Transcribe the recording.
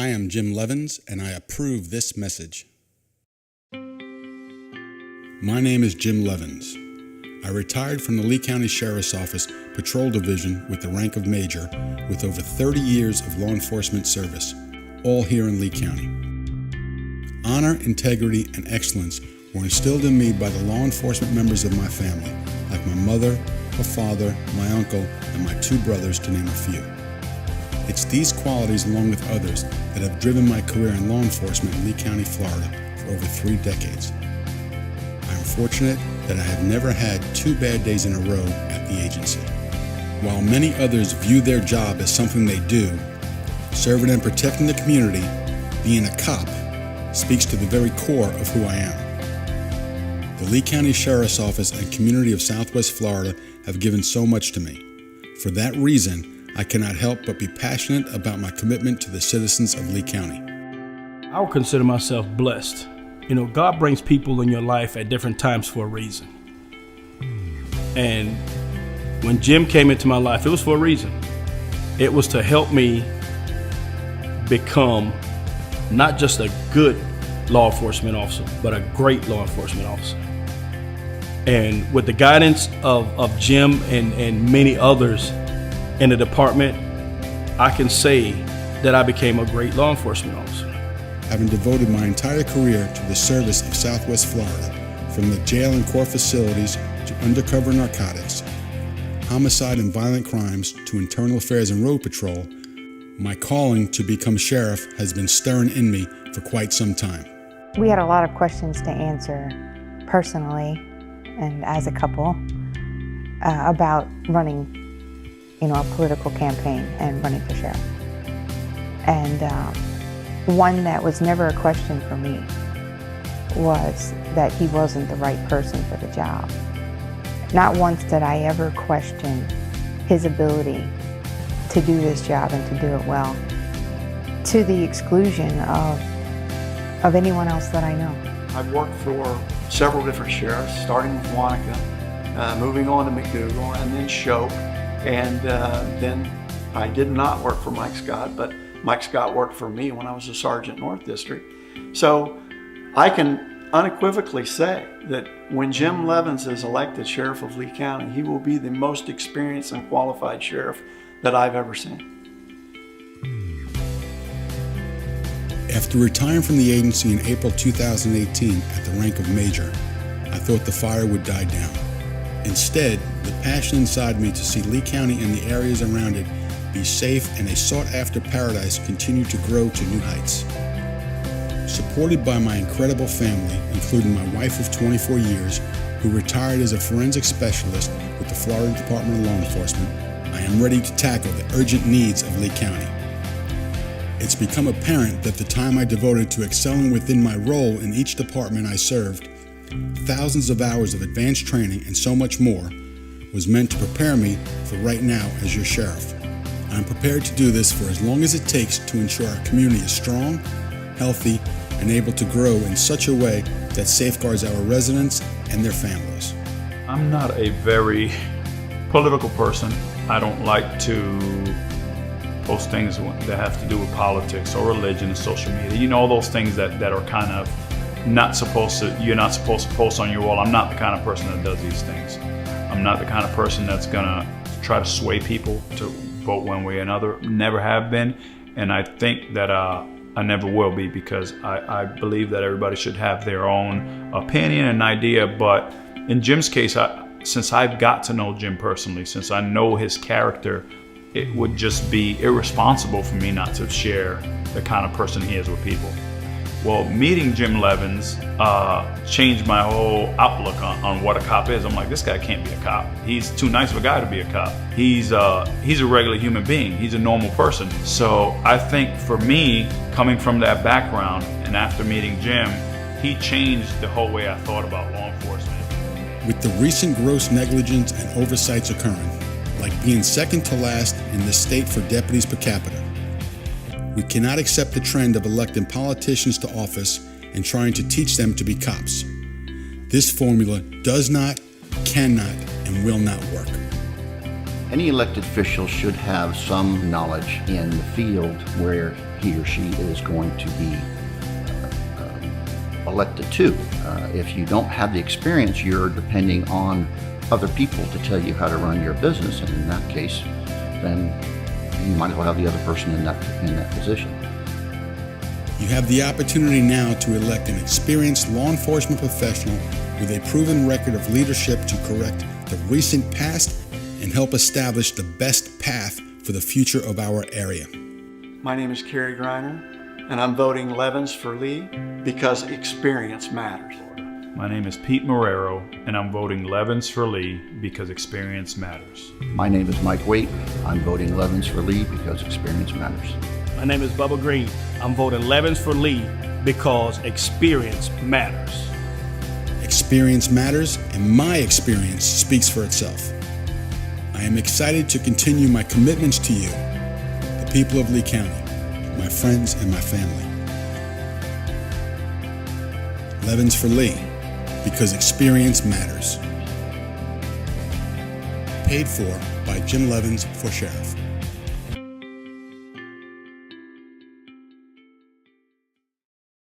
I am Jim Leavens, and I approve this message. My name is Jim Leavens. I retired from the Lee County Sheriff's Office Patrol Division with the rank of Major, with over 30 years of law enforcement service, all here in Lee County. Honor, integrity, and excellence were instilled in me by the law enforcement members of my family, like my mother, my father, my uncle, and my two brothers, to name a few. It's these qualities, along with others, that have driven my career in law enforcement in Lee County, Florida, for over 3 decades. I am fortunate that I have never had 2 bad days in a row at the agency. While many others view their job as something they do, serving and protecting the community, being a cop, speaks to the very core of who I am. The Lee County Sheriff's Office and community of Southwest Florida have given so much to me. For that reason, I cannot help but be passionate about my commitment to the citizens of Lee County. I would consider myself blessed. God brings people in your life at different times for a reason. And when Jim came into my life, it was for a reason. It was to help me become not just a good law enforcement officer, but a great law enforcement officer. And with the guidance of Jim and many others in the department, I can say that I became a great law enforcement officer. Having devoted my entire career to the service of Southwest Florida, from the jail and court facilities to undercover narcotics, homicide and violent crimes to internal affairs and road patrol, my calling to become sheriff has been stirring in me for quite some time. We had a lot of questions to answer personally and as a couple about running a political campaign and running for sheriff. And one that was never a question for me was that he wasn't the right person for the job. Not once did I ever question his ability to do this job and to do it well, to the exclusion of anyone else that I know. I've worked for several different sheriffs, starting with Wanaka, moving on to McDougal, and then Shope. And then I did not work for Mike Scott, but Mike Scott worked for me when I was a sergeant North District. So I can unequivocally say that when Jim Leavens is elected sheriff of Lee County, he will be the most experienced and qualified sheriff that I've ever seen. After retiring from the agency in April 2018 at the rank of Major, I thought the fire would die down. Instead, the passion inside me to see Lee County and the areas around it be safe and a sought-after paradise continue to grow to new heights. Supported by my incredible family, including my wife of 24 years, who retired as a forensic specialist with the Florida Department of Law Enforcement, I am ready to tackle the urgent needs of Lee County. It's become apparent that the time I devoted to excelling within my role in each department I served, thousands of hours of advanced training, and so much more, was meant to prepare me for right now as your sheriff. I'm prepared to do this for as long as it takes to ensure our community is strong, healthy, and able to grow in such a way that safeguards our residents and their families. I'm not a very political person. I don't like to post things that have to do with politics or religion and social media. All those things that are kind of you're not supposed to post on your wall. I'm not the kind of person that does these things. I'm not the kind of person that's gonna try to sway people to vote one way or another. Never have been, and I think that I never will be, because I believe that everybody should have their own opinion and idea. But in Jim's case, since I've got to know Jim personally, since I know his character, it would just be irresponsible for me not to share the kind of person he is with people. Well, meeting Jim Leavens changed my whole outlook on what a cop is. I'm like, this guy can't be a cop. He's too nice of a guy to be a cop. He's a regular human being. He's a normal person. So I think for me, coming from that background, and after meeting Jim, he changed the whole way I thought about law enforcement. With the recent gross negligence and oversights occurring, like being second to last in the state for deputies per capita, we cannot accept the trend of electing politicians to office and trying to teach them to be cops. This formula does not, cannot, and will not work. Any elected official should have some knowledge in the field where he or she is going to be elected to. If you don't have the experience, you're depending on other people to tell you how to run your business, and in that case, then you might as well have the other person in that position. You have the opportunity now to elect an experienced law enforcement professional with a proven record of leadership to correct the recent past and help establish the best path for the future of our area. My name is Kerry Griner, and I'm voting Leavens for Lee because experience matters. My name is Pete Marrero, and I'm voting Leavens for Lee because experience matters. My name is Mike Waite. I'm voting Leavens for Lee because experience matters. My name is Bubba Green. I'm voting Leavens for Lee because experience matters. Experience matters, and my experience speaks for itself. I am excited to continue my commitments to you, the people of Lee County, my friends and my family. Leavens for Lee, because experience matters. Paid for by Jim Leavens for Sheriff.